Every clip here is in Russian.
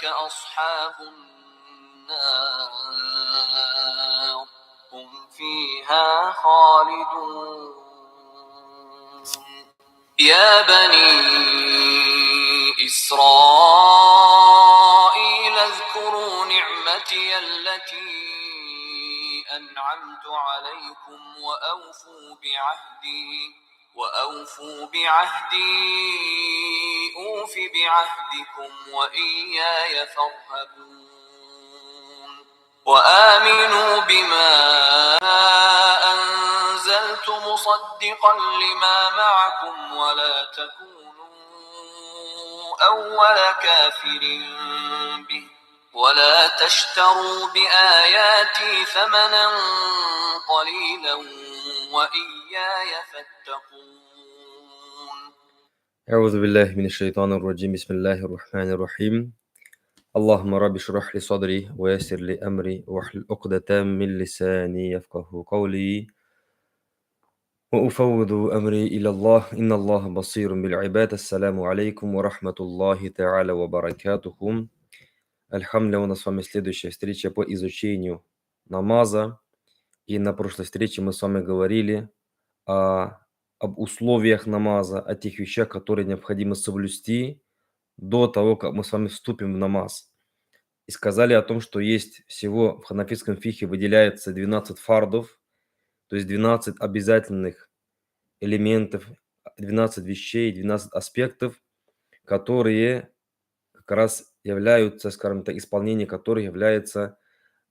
أولئك أصحاب النار هم فيها خالدون يا بني إسرائيل اذكروا نعمتي التي أنعمت عليكم وأوفوا بعهدي أوف بعهدكم وإياي فارهبون وآمنوا بما أنزلت مصدقا لما معكم ولا تكونوا أول كافر به ولا تشتروا بآياتي ثمنا قليلا وإياي فاتقون. أعوذ بالله من الشيطان الرجيم. بسم الله الرحمن الرحيم. اللهم رب اشرح لي صدري ويسر لي أمري واحلل عقدة من لساني يفقه قولي وأفوض أمري إلى الله إن الله بصير بالعباد. السلام عليكم ورحمة الله تعالى وبركاته. Альхамдулилля, у нас с вами следующая встреча по изучению намаза. И на прошлой встрече мы с вами говорили об условиях намаза, о тех вещах, которые необходимо соблюсти до того, как мы с вами вступим в намаз. И сказали о том, что есть всего в ханафитском фихе выделяется 12 фардов, то есть 12 обязательных элементов, 12 вещей, 12 аспектов, которые как раз являются, скажем так, исполнение которых является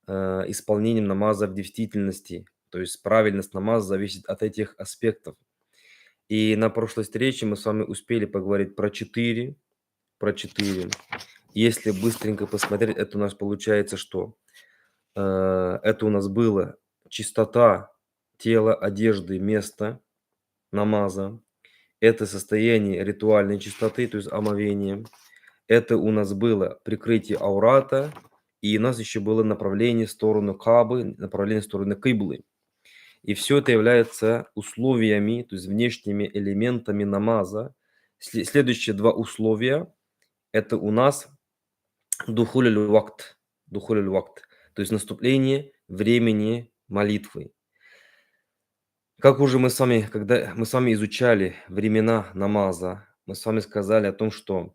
исполнением намаза в действительности. То есть правильность намаза зависит от этих аспектов. И на прошлой встрече мы с вами успели поговорить про 4. Если быстренько посмотреть, это у нас получается что? Это у нас было чистота тела, одежды, места намаза. Это состояние ритуальной чистоты, то есть омовение. Это у нас было прикрытие аурата. И у нас еще было направление в сторону Кабы, направление в сторону Киблы. И все это является условиями, то есть внешними элементами намаза. Следующие два условия – это у нас духуль вакт, то есть наступление времени молитвы. Как уже когда мы с вами изучали времена намаза, мы с вами сказали о том, что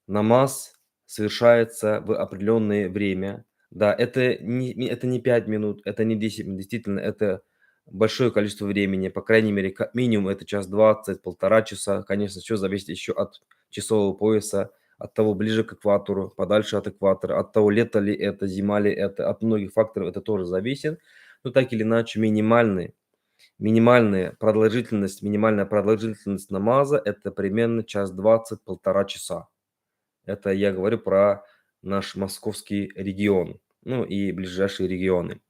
намаз совершается в определенное время. Да, это не 5 минут, это не 10 минут, действительно, это большое количество времени, по крайней мере, как минимум это час 20, полтора часа. Конечно, все зависит еще от часового пояса, от того, ближе к экватору, подальше от экватора, от того, лето ли это, зима ли это, от многих факторов это тоже зависит. Но так или иначе, минимальная продолжительность намаза – это примерно час 20, полтора часа. Это я говорю про наш московский регион, ну и ближайшие регионы.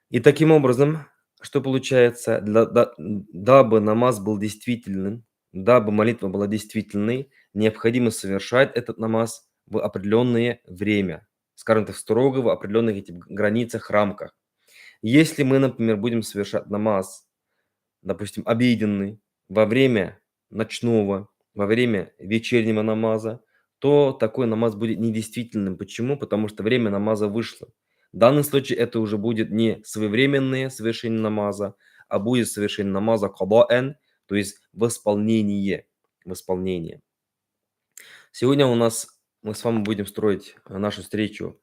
И таким образом, что получается, дабы намаз был действительным, дабы молитва была действительной, необходимо совершать этот намаз в определенное время, скажем так, строго в определенных этих границах, рамках. Если мы, например, будем совершать намаз, допустим, обеденный, во время ночного, во время вечернего намаза, то такой намаз будет недействительным. Почему? Потому что время намаза вышло. В данном случае это уже будет не своевременное совершение намаза, а будет совершение намаза кадаэн, то есть восполнение. Сегодня мы с вами будем строить нашу встречу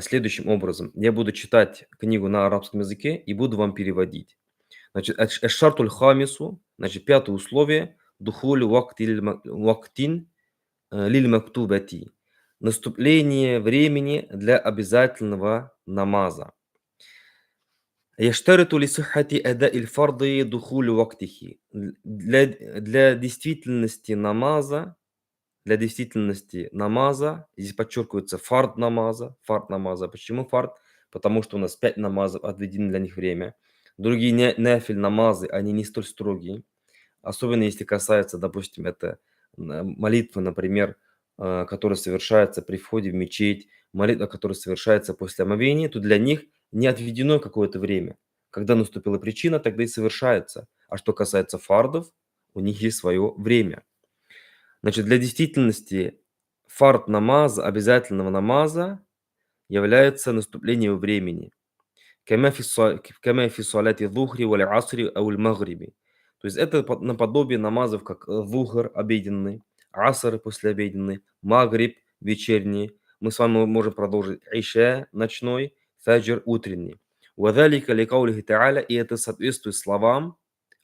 следующим образом. Я буду читать книгу на арабском языке и буду вам переводить. Значит, эш-шартуль хамису, значит, пятое условие, духуль вактин лиль мактубати, наступление времени для обязательного намаза. Яштариту ли сиххати ада иль фарды духуль вактихи. Для действительности намаза, здесь подчеркивается фард намаза. Почему фард? Потому что у нас 5 намазов, отведено для них время. Другие нафиль намазы, они не столь строгие. Особенно если касается, допустим, это молитвы, например, которая совершается при входе в мечеть, молитва, которая совершается после омовения, то для них не отведено какое-то время. Когда наступила причина, тогда и совершается. А что касается фардов, у них есть свое время. Значит, для действительности фард намаза, обязательного намаза, является наступление времени. كما في صلاة الظهر والعصر أو المغرب. То есть это наподобие намазов, как зухр обеденный, аср послеобеденный, магриб вечерний. Мы с вами можем продолжить иша ночной, фаджр утренний. وذلك لقوله تعالى, и это соответствует словам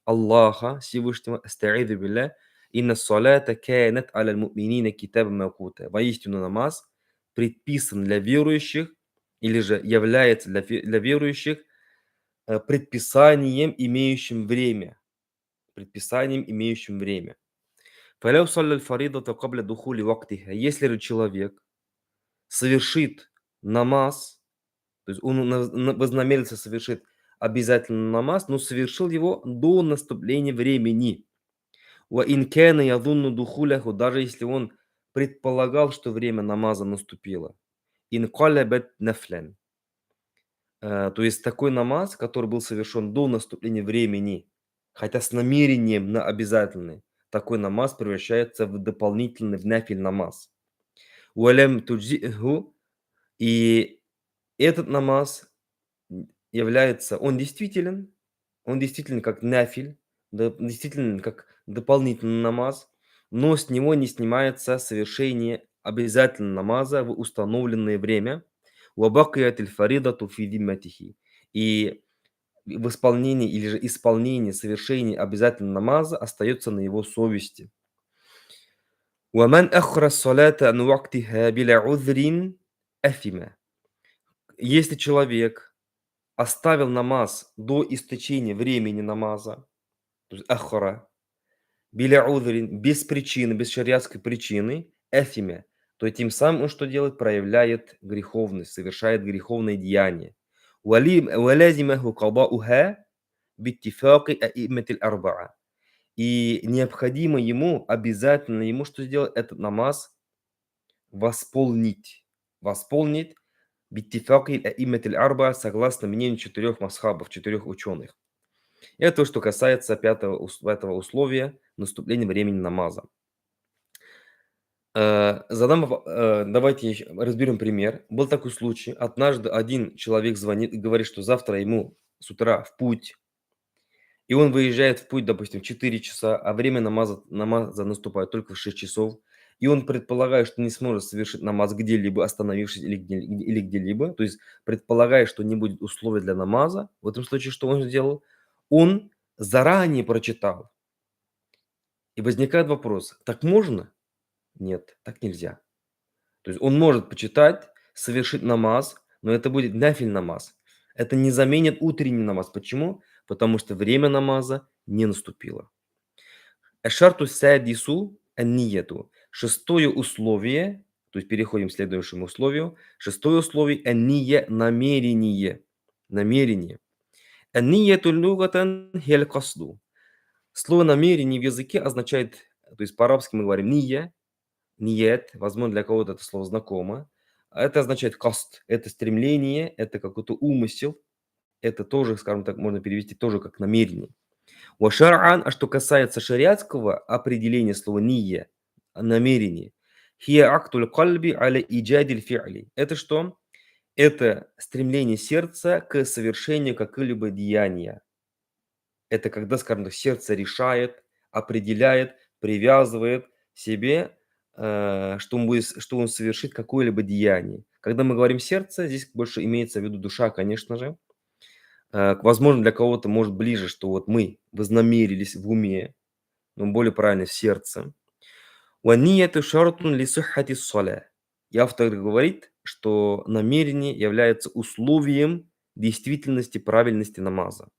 Аллаха Всевышнего, аста'иду билля, инна салата канат аля муминина китабан мавкута. Воистину намаз предписан для верующих, или же является для верующих предписанием, имеющим время. Предписанием, имеющим время. فَلَوْ صَلَّى الْفَرِيضَةَ قَبْلَ دُخُولِ وَقْتِهَا. Если же человек совершит намаз, то есть он вознамерился совершить обязательно намаз, но совершил его до наступления времени. وَإِنْ كَانَ يَظُنُّ دُخُولَهُ, даже если он предполагал, что время намаза наступило. إِنْ قَلَبَتْ نَفْلًا. То есть такой намаз, который был совершен до наступления времени, хотя с намерением на обязательный, такой намаз превращается в дополнительный, в нафиль намаз. وَلَمْ تُجْزِئْهُ. И этот намаз является, он действителен как нафиль, действительно как дополнительный намаз, но с него не снимается совершение обязательного намаза в установленное время. وَبَقِيَتِ الْفَرِيضَةُ فِي ذِمَّتِهِ. И в исполнении или же исполнение, совершение обязательного намаза остается на его совести. وَمَنْ أَخَّرَ الصَّلَاةَ عَنْ وَقْتِهَا بِلَا عُذْرٍ أَثِمَ. Если человек оставил намаз до истечения времени намаза, то есть ахара, биля удрин, без причины, без шариатской причины, эфиме, то тем самым он что делает? Проявляет греховность, совершает греховное деяние. وَلَازِمَهُ قَضَاؤُهَا بِاتِّفَاقِ أَئِمَّةِ الْأَرْبَعَةِ. И необходимо ему, обязательно ему что сделать? Этот намаз восполнить. Восполнить биттифаки аиммат аль-арба, согласно мнению 4 масхабов, 4 ученых. Это то, что касается этого условия наступления времени намаза. Давайте разберем пример. Был такой случай. Однажды один человек звонит и говорит, что завтра ему с утра в путь, и он выезжает в путь, допустим, в 4 часа, а время намаза наступает только в 6 часов. И он предполагает, что не сможет совершить намаз где-либо, остановившись или где-либо. То есть предполагая, что не будет условий для намаза. В этом случае что он сделал? Он заранее прочитал. И возникает вопрос, так можно? Нет, так нельзя. То есть он может почитать, совершить намаз, но это будет нафиль намаз. Это не заменит утренний намаз. Почему? Потому что время намаза не наступило. Ашарту садису аннияту. Шестое условие, то есть переходим к следующему условию. Шестое условие анния, намерение. Намерение. Аннияту лугатан хель касду. Слово намерение в языке означает, то есть по-арабски мы говорим ния, ниет, возможно, для кого-то это слово знакомо. Это означает каст, это стремление, это какой-то умысел. Это тоже, скажем так, можно перевести тоже как намерение. Шар'ан, а что касается шариатского определения слова ния, намерение, хия актуль кальби аля иджадиль фи'ли. Это что? Это стремление сердца к совершению какого-либо деяния. Это когда, скажем так, сердце решает, определяет, привязывает себе, что он совершит какое-либо деяние. Когда мы говорим сердце, здесь больше имеется в виду душа, конечно же. Возможно, для кого-то может ближе, что вот мы вознамерились в уме, но более правильно в сердце. وَالنِّيَّةُ شَرْطٌ لِصِحَّةِ الصَّلَاةِ. И автор говорит, что намерение является условием действительности, правильности намаза.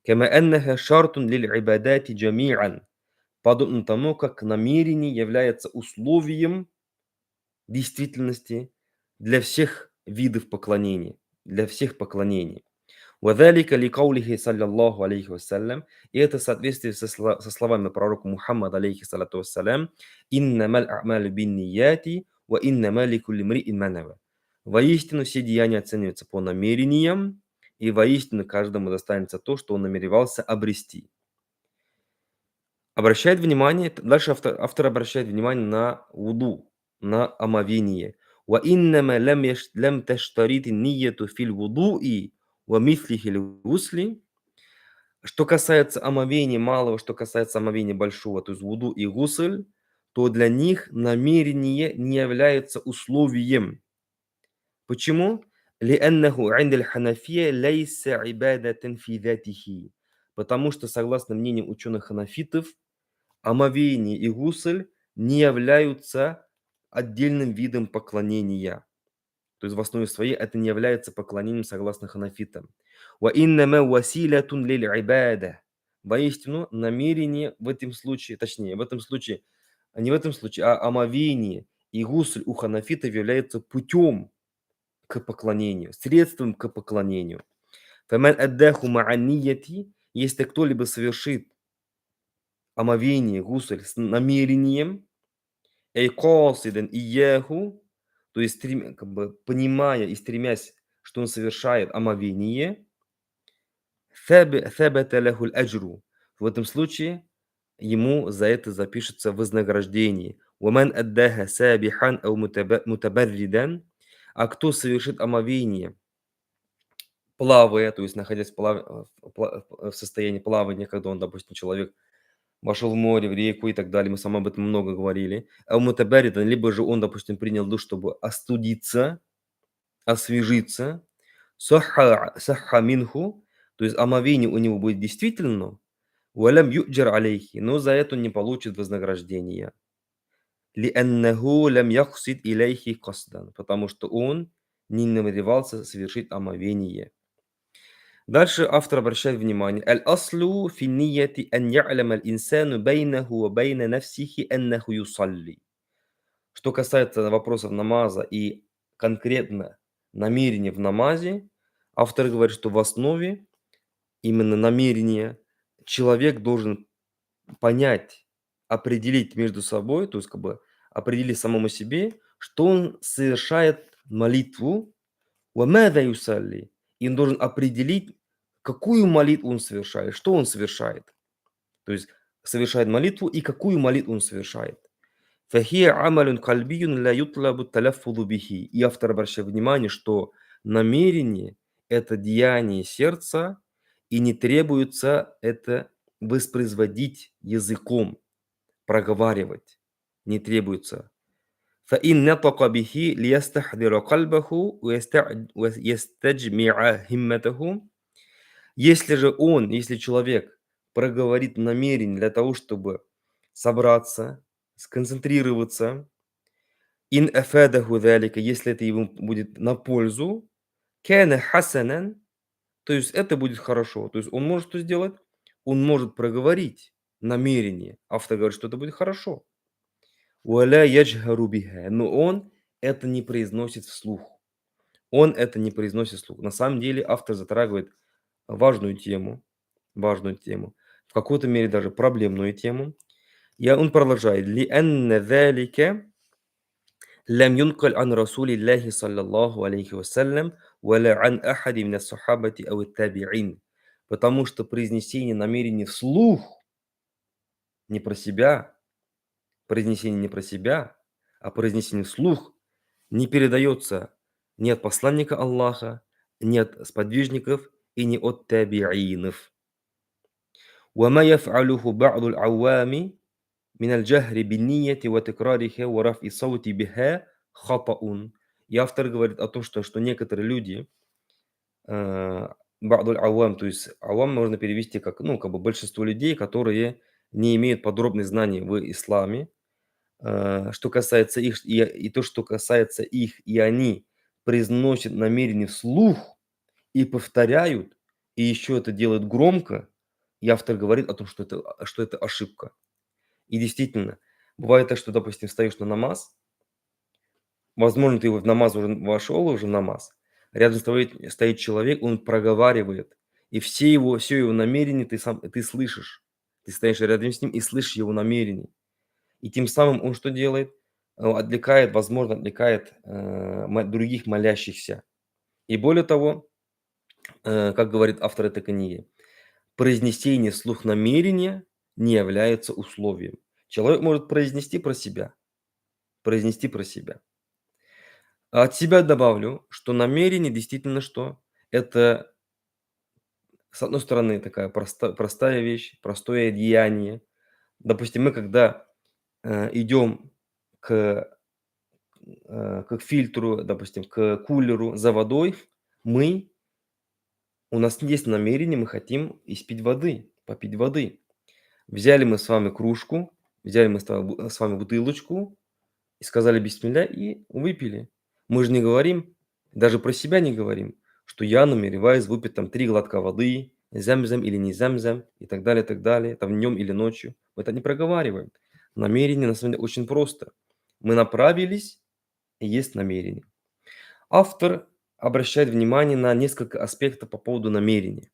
كَمَا أَنَّهَا شَرْطٌ لِلْعِبَادَاتِ جَمِيعًا. Подобно тому, как намерение является условием действительности для всех видов поклонения, для всех поклонений. وَذَلِكَ لِقَوْلِهِ صلى الله عليه وسلم. И это в соответствии со словами пророка Мухаммада, алейхиссалату вассалям, «Иннама аль-а'малю бин-нияти, ва иннама ликулли имри'ин ма нава». Воистину все деяния оцениваются по намерениям, и воистину каждому достанется то, что он намеревался обрести. Дальше автор обращает внимание на вуду. на омовение. وإنما لم تشترط النية في الوضوء ومثله الغسل. Что касается омовения малого, что касается омовения большого, то есть вуду и гусль, то для них намерение не является условием. Почему? لأنه عند الحنفية ليس عبادة في ذاته. Потому что, согласно мнению ученых-ханафитов, омовение и гусль не являются отдельным видом поклонения. То есть в основе своей это не является поклонением согласно ханафитам. وَإِنَّمَا وَسِيلَةٌ لِلْعِبَادَةِ. Воистину, намерение в этом случае, точнее, в этом случае, не в этом случае, а омовение и гусль у ханафитов является путем к поклонению, средством к поклонению. فَمَنْ أَدَّاهُ مَعَ النِّيَّةِ. Если кто-либо совершит омовение, гусль с намерением, أي قاصدا إياه, то есть как бы понимая и стремясь, что он совершает омовение, ثبت له الأجر. В этом случае ему за это запишется вознаграждение. ومن أداها سابحا أو متبردا. А кто совершит омовение, плавая, то есть находясь в состоянии плавания, когда он, допустим, человек вошел в море, в реку и так далее. Мы с вами об этом много говорили. Ал-мутабаридан, либо же он, допустим, принял душ, чтобы остудиться, освежиться. Сахха минху, то есть омовение у него будет действительно. Валям юджар алейхи, но за это он не получит вознаграждения. Лианнаху лям яхсид илейхи касдан, потому что он не намеревался совершить омовение. Дальше автор обращает внимание. Аль-аслу фи нияти ан я'лама аль-инсану байнаху ва байна нафсихи аннаху юсалли. Что касается вопросов намаза и конкретно намерения в намазе, автор говорит, что в основе именно намерения человек должен понять, определить между собой, то есть как бы определить самому себе, что он совершает молитву, ва маза юсалли, и он должен определить, какую молитву он совершает, что он совершает. То есть совершает молитву и какую молитву он совершает. فهي عمل قلبي لا يطلب التلفظ به. И автор обращает внимание, что намерение– это деяние сердца, и не требуется это воспроизводить языком, проговаривать. Не требуется. فإن نطق به ليستحضر قلبه ويستجمع همته. Если человек проговорит намерение для того, чтобы собраться, сконцентрироваться, ин афадаху залика, если это ему будет на пользу, кана хасанан, то есть это будет хорошо. То есть он может что сделать? Он может проговорить намерение. Автор говорит, что это будет хорошо. Уаля яджхару биха, но он это не произносит вслух. Он это не произносит вслух. На самом деле автор затрагивает важную тему, в какой-то мере даже проблемную тему. И он продолжает. لأن ذلك لم ينقل عن رسول الله صلى الله عليه وسلم ولا عن أحد من الصحابة أو التابعين. Потому что произнесение намерений вслух не про себя, произнесение не про себя, а произнесение вслух не передается ни от посланника Аллаха, ни от сподвижников и не от табиинов. وما يفعله بعض العوام من الجهر بالنية وتكرارها ورفع الصوت بها خطأ. И автор говорит о том, что некоторые люди, بعض العوام, то есть авам можно перевести как, как бы большинство людей, которые не имеют подробных знаний в исламе, что касается их, и то, что касается их, и они произносят намерение вслух и повторяют, и еще это делают громко, и автор говорит о том, что это ошибка. И действительно, бывает так, что, допустим, встаешь на намаз, возможно, ты в намаз уже вошел, уже в намаз, рядом стоит человек, он проговаривает, и все его намерения ты слышишь. Ты стоишь рядом с ним и слышишь его намерения. И тем самым он что делает? Отвлекает других молящихся. И более того, как говорит автор этой книги, произнесение вслух намерения не является условием. Человек может произнести про себя, произнести про себя. А от себя добавлю, что намерение действительно что? Это, с одной стороны, такая простая вещь, простое деяние. Допустим, мы когда идем к, к фильтру, допустим, к кулеру за водой, у нас есть намерение, мы хотим испить воды, попить воды. Взяли мы с вами кружку, взяли мы с вами бутылочку и сказали бисмилля и выпили. Мы же не говорим, даже про себя не говорим, что я намереваюсь выпить там 3 глотка воды, зям-зям или не зям-зям и так далее, там днем или ночью. Мы это не проговариваем. Намерение на самом деле очень просто. Мы направились, и есть намерение. Автор обращает внимание на несколько аспектов по поводу намерения.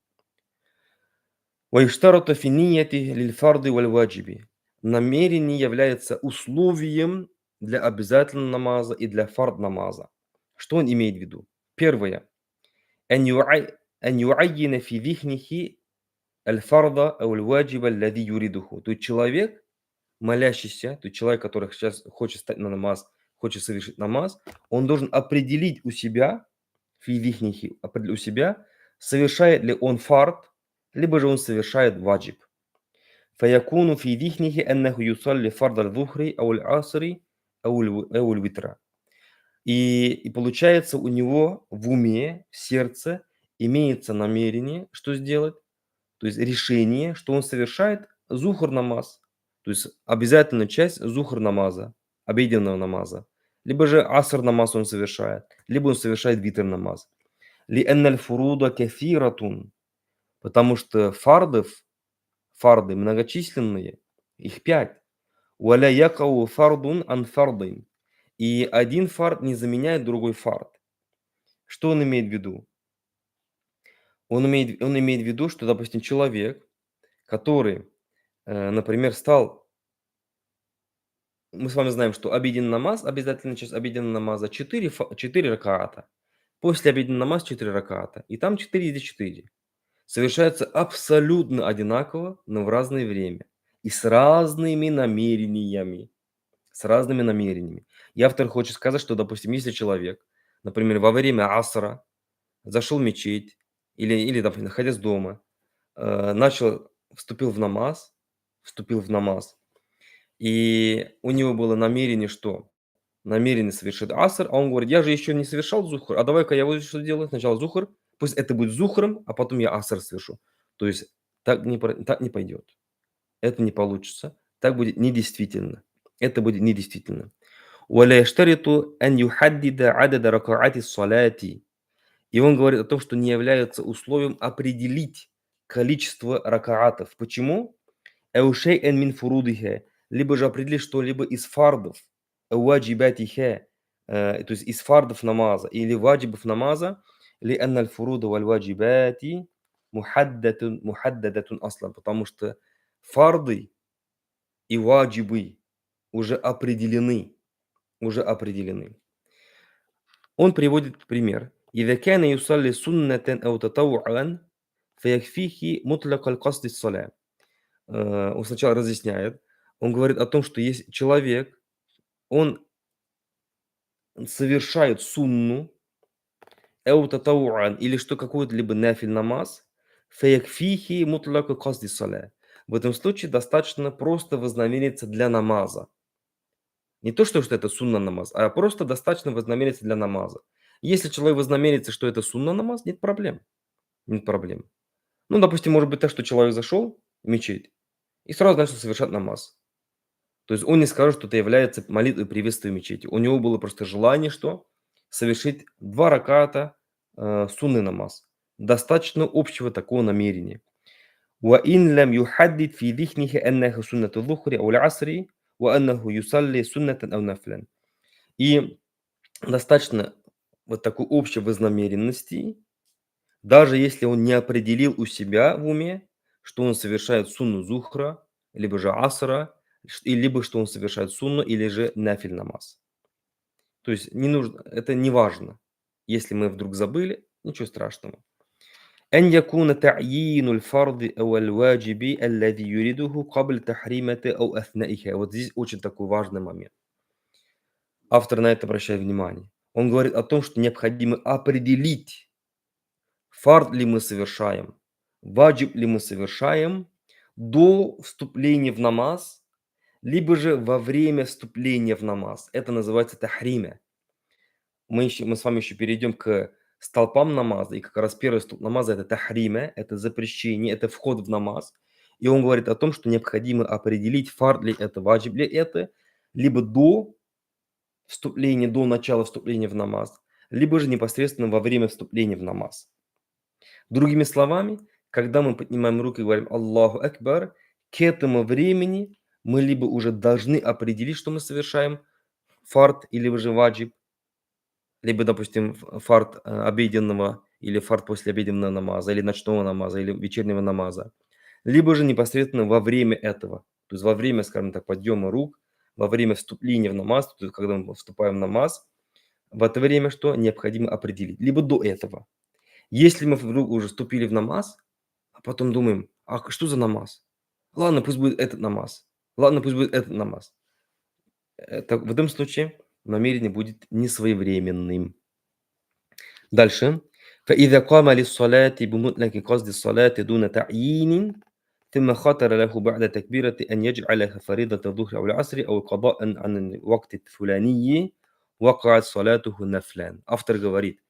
وَيُشْتَرَطُ فِي النِّيَّةِ لِلْفَرْضِ وَالْوَاجِبِ. Намерение является условием для обязательного намаза и для фард намаза. Что он имеет в виду? Первое. أن يعين في ذهنه الفرض أو الواجب الذي يريده. То есть человек, молящийся, то есть человек, который сейчас хочет стать на намаз, хочет совершить намаз, он должен определить у себя, определить у себя, совершает ли он фард, либо же он совершает ваджиб. فيكون في ذهنه أنه يصلي فرض الظهر أو العصر أو الوتر. И получается у него в уме, в сердце имеется намерение, что сделать, то есть решение, что он совершает зухр намаз, то есть обязательную часть зухр намаза, обеденного намаза, либо же аср намаз он совершает, либо он совершает витр намаз. لأن الفروض كثيرة, потому что фарды многочисленные, их 5. ولا يقع فرض عن فرض. И один фард не заменяет другой фард. Что он имеет в виду? Он имеет в виду, что, допустим, человек, который, например, мы с вами знаем, что обеденный намаз, обязательно часть обеденного намаза 4 ракаата. После обеденного намаза 4 ракаата. И там 4 здесь 4. Совершается абсолютно одинаково, но в разное время. И с разными намерениями. И автор хочет сказать, что, допустим, если человек, например, во время асра зашел в мечеть или допустим, находясь дома, вступил в намаз, и у него было намерение, что? Намерение совершить аср, а он говорит, я же еще не совершал зухр, а давай-ка я вот что делаю, сначала зухр, пусть это будет зухром, а потом я аср совершу. То есть так не пойдет. Это не получится. Так будет недействительно. Это будет недействительно. ولا يشترط أن يحدد عدد ركعات الصلاة. И он говорит о том, что не является условием определить количество ракаатов. Почему? أو شيئا من فروضها. Либо же определить что-либо из фардов. واجباتها. То есть из фардов намаза или ваджибов намаза. لأن الفروض والواجبات محددة أصلا. Потому что фарды и ваджибы уже определены. Он приводит пример. إذا كان يصلي سنة أو تطوعا فيكفيه مطلق القصد الصلاة. Он сначала разъясняет. Он говорит о том, что есть человек, он совершает сунну أو تطوعا или что какой-то либо нафиль намаз فيكفيه مطلق قصد الصلاة. В этом случае достаточно просто вознамериться для намаза. Не то, что это сунна намаз, а просто достаточно вознамериться для намаза. Если человек вознамерится, что это сунна намаз, нет проблем. Нет проблем. Ну, допустим, может быть так, что человек зашел в мечеть и сразу начал совершать намаз. То есть он не скажет, что это является молитвой приветствия в мечети. У него было просто желание, что? Совершить 2 раката сунны намаз. Достаточно общего такого намерения. وَإِنْ لَمْ يُحَدِّدْ فِي ذِهْنِهِ أَنَّهُ سُنَّةُ الظُّهْرِ أَوْ الْعَصْرِ وَأَنَّهُ يُصَلِّي سُنَّةً أَوْ نَفْلًا. И достаточно вот такой общей вознамеренности, даже если он не определил у себя в уме, что он совершает сунну зухра, либо же асра, либо что он совершает сунну, или же нафиль намаз. То есть не нужно, это не важно. Если мы вдруг забыли, ничего страшного. أن يكون تعيين الفرض أو الواجب الذي يريده قبل تحريمته أو أثنائها. Вот здесь очень такой важный момент. Автор на это обращает внимание. Он говорит о том, что необходимо определить, фард ли мы совершаем, ваджиб ли мы совершаем до вступления в намаз, либо же во время вступления в намаз. Это называется тахрима. Мы с вами еще перейдем к столпам намаза, и как раз первый столб намаза – это тахрима, это запрещение, это вход в намаз. И он говорит о том, что необходимо определить, фард ли это, ваджиб ли это, либо до вступления, до начала вступления в намаз, либо же непосредственно во время вступления в намаз. Другими словами, когда мы поднимаем руки и говорим «Аллаху Акбар», к этому времени мы либо уже должны определить, что мы совершаем, фард или же ваджиб, либо, допустим, фард обеденного или фард после обеденного намаза, или ночного намаза, или вечернего намаза, либо же непосредственно во время этого, то есть во время, скажем так, подъема рук, во время вступления в намаз, то есть когда мы вступаем в намаз, в это время что необходимо определить, либо до этого. Если мы вдруг уже вступили в намаз, а потом думаем, а что за намаз? Ладно, пусть будет этот намаз. Ладно, пусть будет этот намаз. Это, в этом случае намерение будет несвоевременным. Дальше. فإذا قام للصلاة بمطلق قصد الصلاة دون تعيين ثم خطر له بعد تكبيرة أن يجعلها فريضة الظهر أو العصر أو قضاء عن الوقت الفلاني وقعت صلاته نفلا. Автор говорит,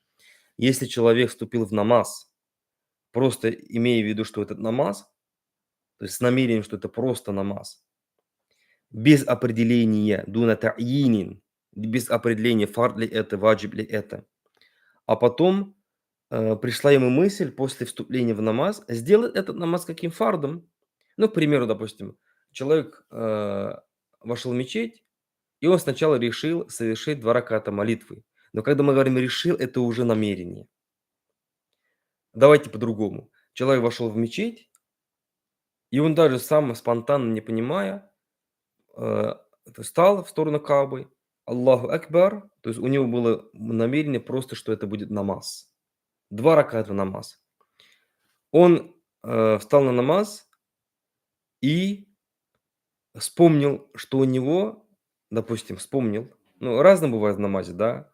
если человек вступил в намаз, просто имея в виду, что этот намаз, то есть с намерением, что это просто намаз, без определения, дуна та'инин, без определения, фард ли это, ваджиб ли это, а потом пришла ему мысль после вступления в намаз сделать этот намаз каким фардом. Ну, к примеру, допустим, человек вошел в мечеть, и он сначала решил совершить 2 раката молитвы. Но когда мы говорим «решил», это уже намерение. Давайте по-другому. Человек вошел в мечеть, и он даже сам спонтанно, не понимая, встал в сторону Каабы, Аллаху Акбар, то есть у него было намерение просто, что это будет намаз. 2 раката намаз. Он встал на намаз и вспомнил, что у него, допустим, ну, разное бывает в намазе, да,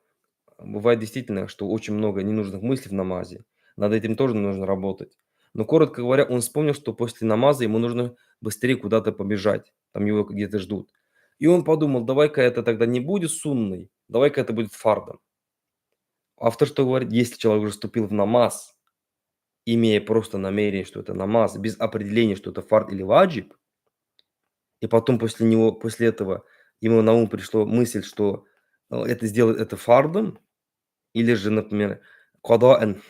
бывает действительно, что очень много ненужных мыслей в намазе, над этим тоже нужно работать. Но, коротко говоря, он вспомнил, что после намаза ему нужно быстрее куда-то побежать, там его где-то ждут. И он подумал, давай-ка это тогда не будет сунной, давай-ка это будет фардом. Автор что говорит, если человек уже вступил в намаз, имея просто намерение, что это намаз, без определения, что это фард или ваджиб, и потом после этого ему на ум пришла мысль, что это сделать это фардом, или же, например, кадаан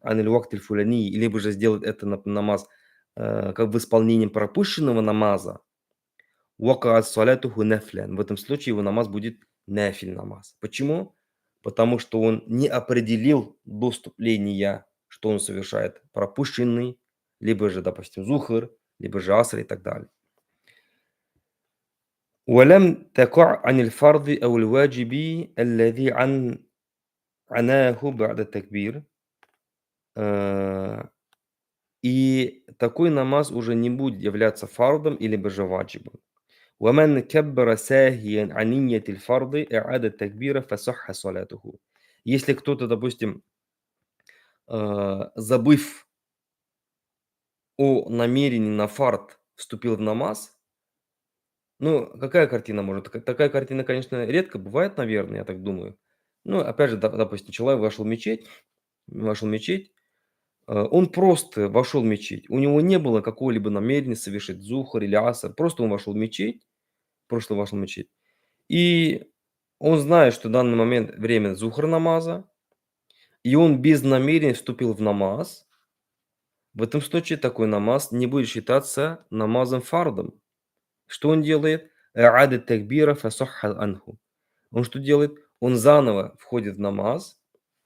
ан аль-вакт аль-фуляни, либо же сделать это намаз как бы исполнением пропущенного намаза, вакаат салатуху нафлян. В этом случае его намаз будет нафиль намаз. Почему? Потому что он не определил до вступления, что он совершает пропущенный, либо же, допустим, зухр, либо же аср и так далее. ولم تقع عن الفرض أو الواجب الذي عناه بعد التكبير. И такой намаз уже не будет являться фардом или же ваджибом. ومن كبر ساهيا عن نية الفرض إعادة تكبيره فصح صلاته. Если кто-то, допустим, забыв о намерении на фард, вступил в намаз, ну, какая картина может? Такая картина, конечно, редко бывает, наверное, я так думаю. Ну, опять же, допустим, человек вошел в мечеть, он просто вошел в мечеть. У него не было какого-либо намерения совершить зухр или аср. Просто он вошел в мечеть, и он знает, что в данный момент время зухр намаза, и он без намерения вступил в намаз. В этом случае такой намаз не будет считаться намазом фардом. Что он делает? А'адат такбира фасахха анху. Он что делает? Он заново входит в намаз,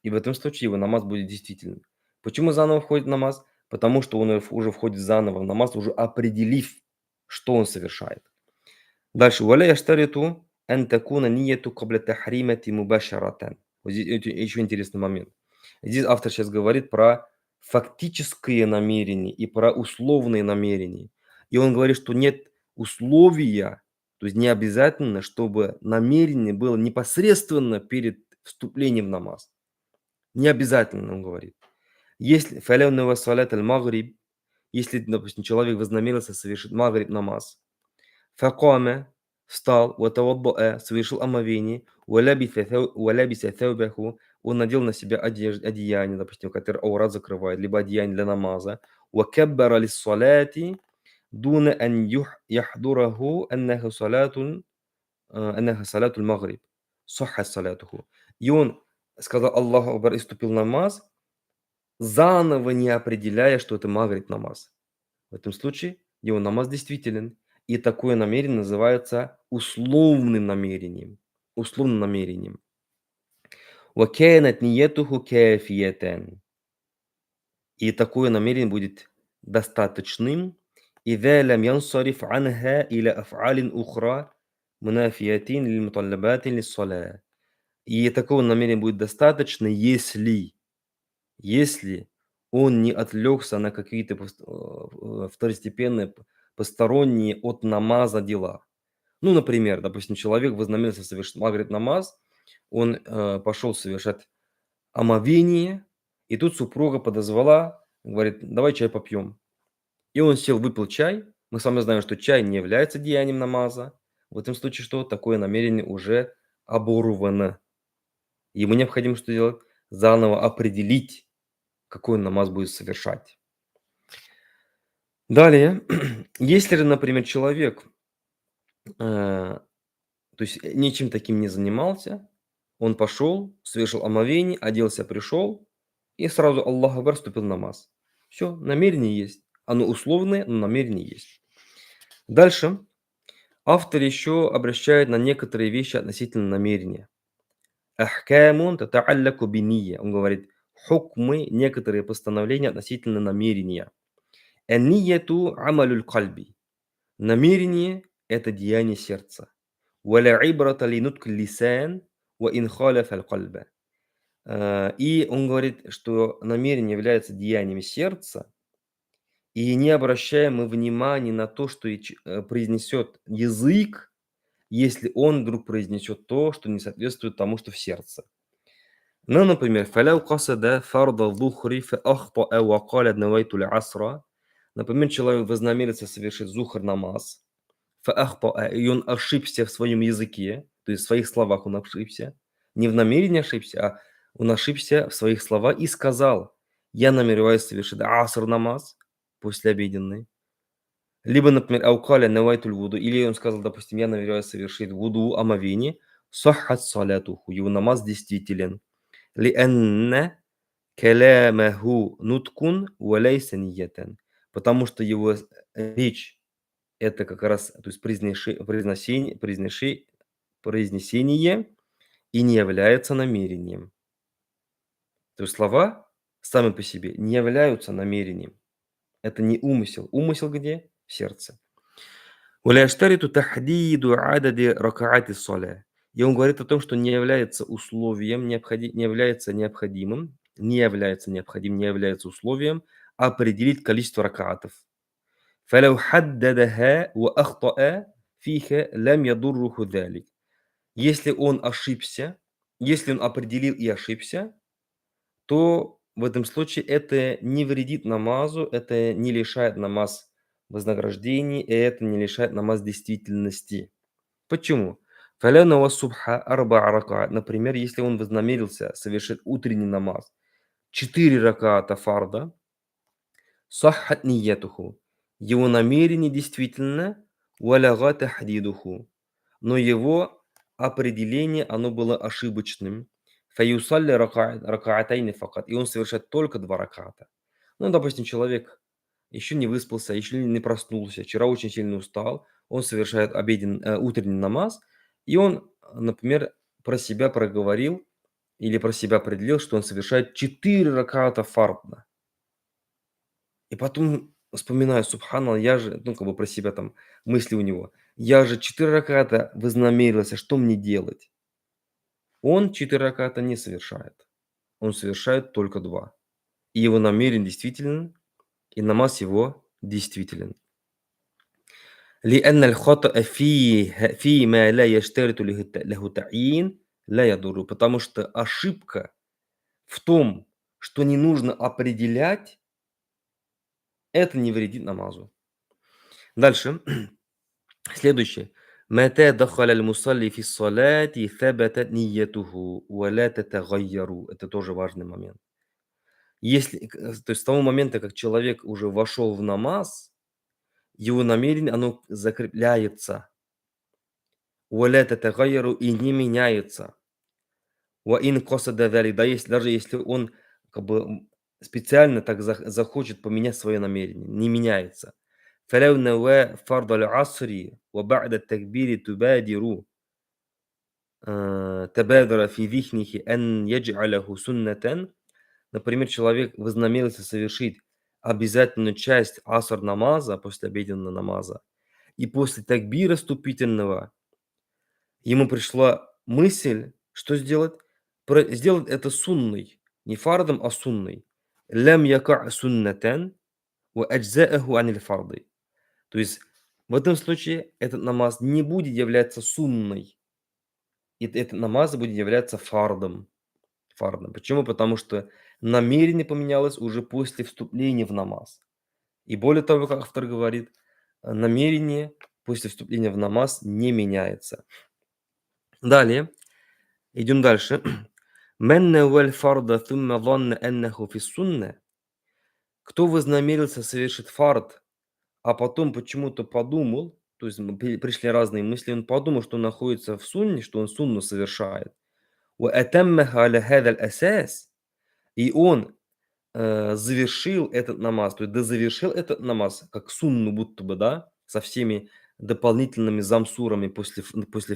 и в этом случае его намаз будет действительным. Почему заново входит в намаз? Потому что он уже входит заново в намаз, уже определив, что он совершает. Дальше. «Валя яштариту ан такуна нияту кабля тахримати мубашаратан». Вот здесь еще интересный момент. Здесь автор сейчас говорит про фактическое намерение и про условные намерения. И он говорит, что нет условия То есть не обязательно, чтобы намерение было непосредственно перед вступлением в намаз. Не обязательно, он говорит. Если фаляуна салят аль-магриб, если, допустим, человек вознамерился совершить магриб намаз, факаме, встал, ватавадда'a, совершил омовение, валябиса thawбаху, он надел на себя одеяние, допустим, которое аурат закрывает, либо одеяние для намаза, вакаббара лиссаляти, дуна ан яхдураху аннаху салатуль магриб, сахха салатуху. И он сказал Аллаху Акбар и вступил в намаз, заново не определяя, что это магриб намаз. В этом случае его намаз действителен. И такое намерение называется условным намерением. Условным намерением. وَكَانَتْ نِيَّتُهُ كَافِيَةً. И такое намерение будет достаточным. إِذَا لَمْ يَنْصَرِفْ عَنْهَا إِلَى أَفْعَالٍ أُخْرَى مُنَافِيَةٍ لِلْمُطَلَّبَاتِ لِلصَّلَاةِ. И такого намерения будет достаточно, если он не отвлекся на какие-то второстепенные, посторонние от намаза дела. Ну, например, допустим, человек вознамерился совершить магриб намаз, он пошел совершать омовение, и тут супруга подозвала, говорит, давай чай попьем. И он сел, выпил чай. Мы с вами знаем, что чай не является деянием намаза. В этом случае что? Такое намерение уже оборвано. Ему необходимо что делать? Заново определить, какой он намаз будет совершать. Далее, если же, например, человек, то есть ничем таким не занимался, он пошел, совершил омовение, оделся, пришел, и сразу Аллах Акбар вступил в намаз. Все, намерение есть. Оно условное, но намерение есть. Дальше автор еще обращает на некоторые вещи относительно намерения. Ахкамун татаалляку бинийя. Он говорит, хукмы, некоторые постановления относительно намерения. Аннияту амалюль кальби. Намерение – это деяние сердца. Валя ибрата линутк лисан ва ин халяфа аль-кальба. И он говорит, что намерение является деянием сердца, и не обращаем мы внимания на то, что произнесет язык, если он вдруг произнесет то, что не соответствует тому, что в сердце. Ну, например, «Фаляу касада фарда зухри фа ахтаа ва каля навайту асра». Например, человек вознамерится совершить зухр намаз, фа ахтаа, и он ошибся в своем языке, то есть в своих словах он ошибся, не в намерении ошибся, а он ошибся в своих словах и сказал, я намереваюсь совершить аср намаз, послеобеденный. Либо, например, аукаля навайтуль вуду, или он сказал, допустим, я намереваюсь совершить вуду, омовение, саххат салятуху, его намаз действителен. Лианна калямаху нуткун валейса ниятан. Потому что его речь – это как раз, то есть произнесение и не является намерением. То есть слова сами по себе не являются намерением. Это не умысел. Умысел где? В сердце. ولا يشترط تحديد عدد ركعات الصلاة. И он говорит о том, что не является условием, не является необходимым, не является условием определить количество ракаатов. فلو حددها وأخطأ فيها لم يضره ذلك. Если он ошибся, если он определил и ошибся, то в этом случае это не вредит намазу, это не лишает намаз вознаграждения, и это не лишает намаз действительности. Почему? Фаляна ва субха арба ракаат. Например, если он вознамерился совершить утренний намаз, 4 ракаата фарда, саххат ниятуху. Его намерение действительно валяга тахдидуху. Но его определение, оно было ошибочным. Фаюсалли ракаатайни факат. И он совершает только 2 ракаата. Ну, допустим, человек еще не выспался, еще не проснулся, вчера очень сильно устал, он совершает утренний намаз, и он, например, про себя проговорил или про себя определил, что он совершает 4 ракаата фарда. И потом вспоминаю, субханаллах, я же, ну, как бы про себя там мысли у него, я же 4 ракаата вознамерился, что мне делать? Он 4 ракаата не совершает. Он совершает только 2. И его намерение действителен, и намаз его действителен. لأن الخطأ فيما لا يشترط له تعيين لا يضر. Потому что ошибка в том, что не нужно определять, это не вредит намазу. Дальше. Следующее. متى دخل المصلي في الصلاة ثبتت نيته ولا تتغير. Это тоже важный момент. Если, то есть с того момента, как человек уже вошел в намаз, его намерение, оно закрепляется. ولا تتغير и не меняется. وإن قصد ذلك, да, даже если он как бы специально так захочет поменять свое намерение, не меняется. فلو نوى فرض العصر وبعد التكبير تبادر في ذهنه أن يجعله سنة. Например, человек вознамерился совершить обязательную часть аср намаза, после обеденного намаза, и после такбира вступительного ему пришла мысль, что сделать? Сделать это сунной, не фардом, а сунной. Лям яка суннатан ва аджзааху аниль фарды. То есть в этом случае этот намаз не будет являться сунной, и этот намаз будет являться фардом. Почему? Потому что намерение поменялось уже после вступления в намаз. И более того, как автор говорит, намерение после вступления в намаз не меняется. Далее, идем дальше. Мен наваль фарда thumma dhanna аннаху фи сунна. Кто вознамерился совершить фард, а потом почему-то подумал, то есть пришли разные мысли, он подумал, что он находится в сунне, что он сунну совершает. Ва атаммаха аля хадал асас. И он завершил этот намаз, то есть дозавершил этот намаз, как сунну будто бы, да, со всеми дополнительными замсурами после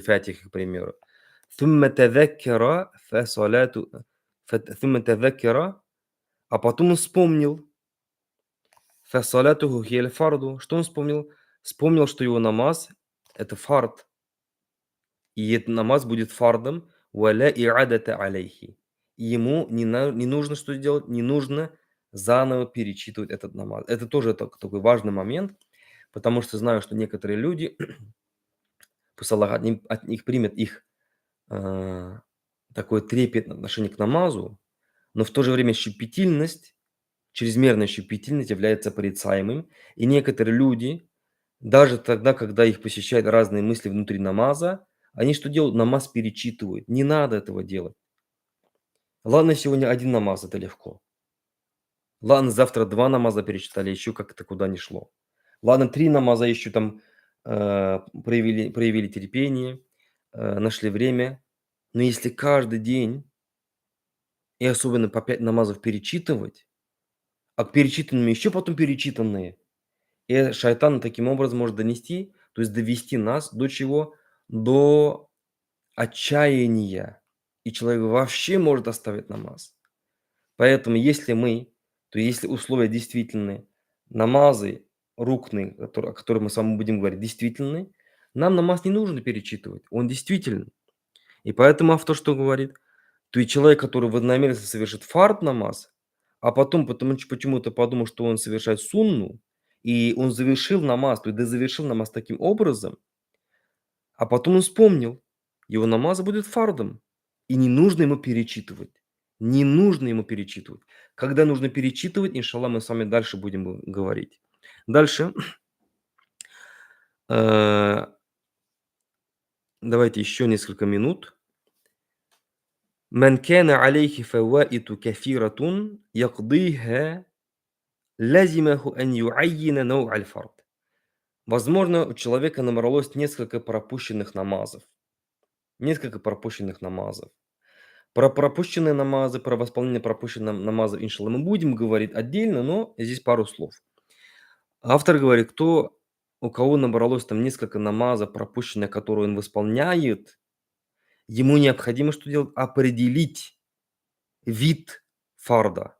фатихи, к примеру. ثم تذكر فصلاته ثم تذكر, а потом он вспомнил فصلاته هي الفرض. Что он вспомнил? Вспомнил, что его намаз это фард, и этот намаз будет фардом. ولا إعادة عليه. И ему не нужно что делать? Не нужно заново перечитывать этот намаз. Это тоже такой важный момент, потому что знаю, что некоторые люди, пусть Аллах от них примет их такое трепетное отношение к намазу, но в то же время щепетильность, чрезмерная щепетильность является порицаемым. И некоторые люди, даже тогда, когда их посещают разные мысли внутри намаза, они что делают? Намаз перечитывают. Не надо этого делать. Ладно, сегодня один намаз, это легко. Ладно, завтра 2 намаза перечитали, еще как-то куда ни шло. Ладно, 3 намаза еще там проявили терпение, нашли время. Но если каждый день, и особенно по 5 намазов перечитывать, а к перечитанным еще потом перечитанные, и шайтан таким образом может донести, то есть довести нас до чего? До отчаяния. И человек вообще может оставить намаз. Поэтому если если условия действительны, намазы рукны, о которых мы с вами будем говорить, действительны, нам намаз не нужно перечитывать, он действителен. И поэтому автор что говорит? То есть человек, который вознамерился совершить фард намаз, а потом почему-то подумал, что он совершает сунну, и он завершил намаз, то есть дозавершил намаз таким образом, а потом он вспомнил, его намаз будет фардом, и не нужно ему перечитывать. Не нужно ему перечитывать. Когда нужно перечитывать, иншаллах, мы с вами дальше будем говорить. Дальше. Давайте еще несколько минут. من كان عليه فوائد كثيرة يقضيها لزمه أن يعين نوع الفرض. Возможно, у человека набралось несколько пропущенных намазов. Про пропущенные намазы, про восполнение пропущенных намазов, иншаллах, мы будем говорить отдельно, но здесь пару слов. Автор говорит, у кого набралось там несколько намазов пропущенных, которые он восполняет, ему необходимо что делать? Определить вид фарда.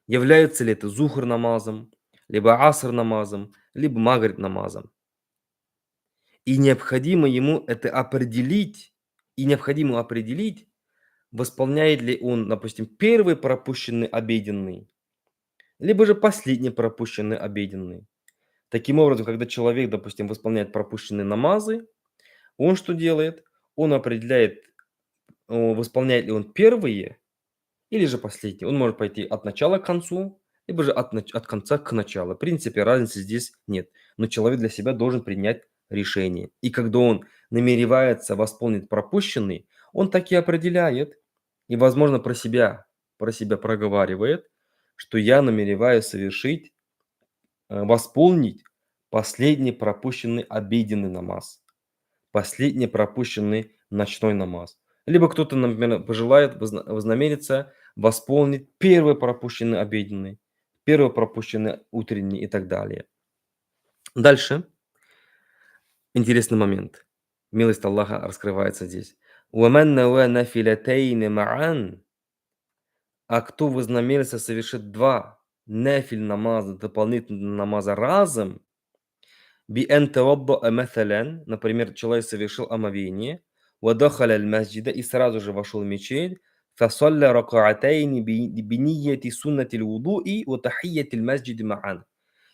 Является ли это зухр намазом, либо аср намазом, либо магриб намазом. И необходимо ему это определить, восполняет ли он, допустим, первый пропущенный обеденный, либо же последний пропущенный обеденный. Таким образом, когда человек, допустим, выполняет пропущенные намазы, он что делает? Он определяет, восполняет ли он первые или же последние. Он может пойти от начала к концу, либо же от конца к началу. В принципе, разницы здесь нет. Но человек для себя должен принять решение. И когда он намеревается восполнить пропущенный, он так и определяет, и, возможно, про себя проговаривает, что я намереваюсь совершить, восполнить последний пропущенный обеденный намаз, последний пропущенный ночной намаз. Либо кто-то, например, пожелает, вознамерится восполнить первый пропущенный обеденный, первый пропущенный утренний и так далее. Дальше интересный момент. Милость Аллаха раскрывается здесь. «Ваман нава нафилятайни ма'ан». А кто вознамерился совершить 2 нафиль намаза, дополнительных намаза разом, بأن توضأ مثلًا, например, человек совершил омовение, ودخل المسجد и сразу же вошел в мечеть, فصلى ركعتين بنية سنة الوضوء وتحية المسجد معًا.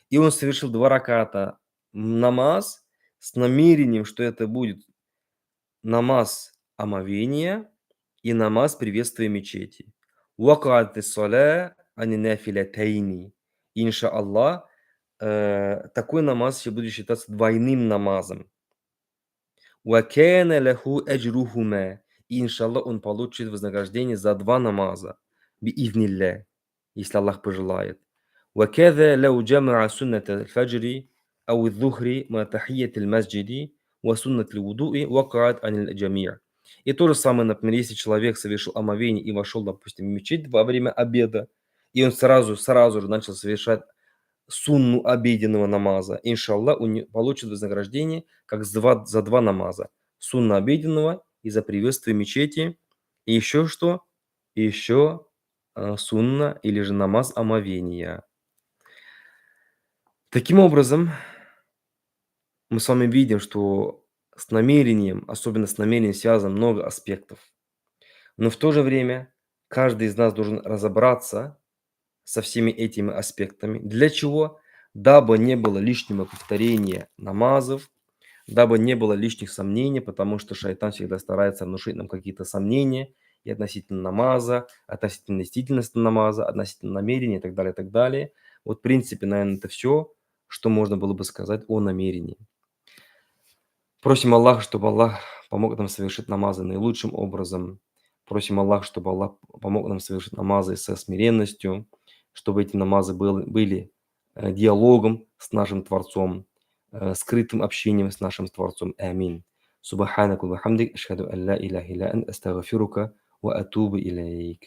И он совершил 2 раката намаз с намерением, что это будет намаз омовения и намаз приветствия мечети. وقعت الصلاة عن النافلتين. Иншааллах, такой намаз еще будет считаться двойным намазом. وَكَانَ لَهُ أَجْرُهُمَا. И, иншаллах, он получит вознаграждение за 2 намаза. بإذن если Аллах пожелает. وَكَذَا لَوْ جَمَعَ سُنَّةَ الْفَجْرِ أو الظُّهْرِ مع تحية المسجد وسنة الوضوء وقعت عن الجميع. И то же самое, например, если человек совершил омовение и вошел, допустим, в мечеть во время обеда, и он сразу же начал совершать сунну обеденного намаза, иншаллах, он получит вознаграждение как за 2 намаза. Сунна обеденного и за приветствие мечети. И еще что? И еще сунна или же намаз омовения. Таким образом, мы с вами видим, что с намерением, особенно с намерением связано много аспектов. Но в то же время каждый из нас должен разобраться со всеми этими аспектами. Для чего? Дабы не было лишнего повторения намазов, дабы не было лишних сомнений, потому что шайтан всегда старается внушить нам какие-то сомнения и относительно намаза, относительно действительности намаза, относительно намерения и так далее, и так далее. Вот, в принципе, наверное, это все, что можно было бы сказать о намерении. Просим Аллаха, чтобы Аллах помог нам совершить намазы наилучшим образом. Просим Аллаха, чтобы Аллах помог нам совершить намазы со смиренностью, чтобы эти намазы были диалогом с нашим Творцом, скрытым общением с нашим Творцом. Амин. Субханаку ва хамдик, ашхаду ан ла иляха илля ант, астагфирука ва атубу илейк.